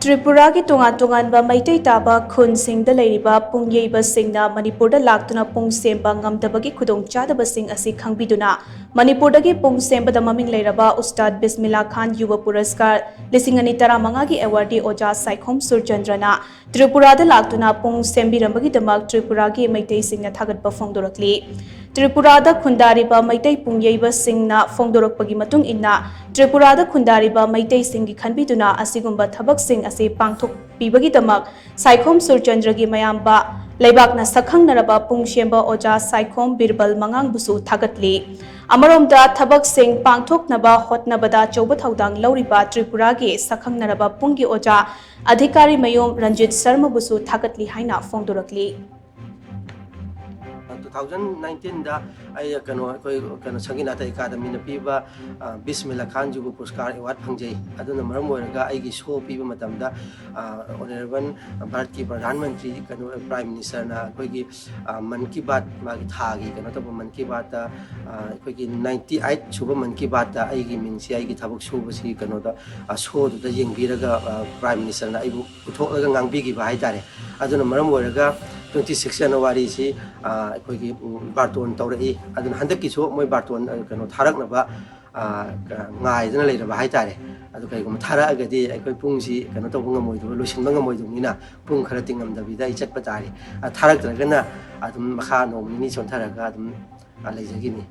त्रिपुरा की तोंगान तोंगानबा मैतै ताबा खुनसिंगदा लैरिबा पुंगयैबसिंगना मणिपुरदा लाक्तुना पुंग सेंबा ngamdabagi khudong chadabasing asi khangbiduna मणिपुरदगी पुंग सेंबदा ममिंग लैरबा उस्ताद बिस्मिल्ला खान युवा पुरस्कार 2015 की अवार्डी ओजा साइखोम सुरचंद्रना त्रिपुरादा लाक्तुना पुंग सेंबिरंबगीदमक त्रिपुरा की मैतै सिंगना थागतबा फोंदोरकली त्रिपुरादा खुंदारिबा मैतै पुंगयैबसिंगना फोंदोरकपगी मतुंग इन्ना त्रिपुरादा खुंदारिबा Meitei सिंगी खनबिदुना असिगुंबा थबकसिंग asi pangthok pibagidamak Saikhom सुरचंद्रगी मयाम्बा लेबाकना सखंगनरबा पुंगशेंबा ओजा साइखोम बिरबल मंगांगबुसु थागतली अमरोमदा थबक सिंह पांगथोकनबा होतनबदा चौबा थौदांग लौरिबा त्रिपुरागी सखंगनरबा पुंगी ओजा अधिकारी मयोम रंजित शर्माबुसु थागतली हाइना फोंदोरकली 2019 दा आई कनो संगीनाथ अकादमी ने पीबा बिस्मिल्ला खान युवा पुरस्कार अवार्ड फंगजई अदुना मरम ओरगा आईगी शो पीबा मतमदा ऑनरेबल भारत की प्रधानमंत्री कनो प्राइम मिनिस्टर ना कोई मन की बात मागी थागी कनो तब मन की बात कोई 98 सुबह मन की बात आईगी मिंसी आईगी थबक सुबसी कनो दा शो द यंगबीरगा प्राइम मिनिस्टर ना आईबु पुथोलगा ngangbigi ba haitare aduna maram ओरगा 26 जनवरी से अखोगी बार्टोन तौरई अदुन हंदकी सो मोय बार्टोन कनो थारकनबा ngaidana leiraba haitare adu kaigum tharagadi aikoi pungsi kano to bunga moidu losinba ngamoidumina pung khara tingamdabida I chatpa tari tharak dragana adum makha nomni son tharaga adum leijagini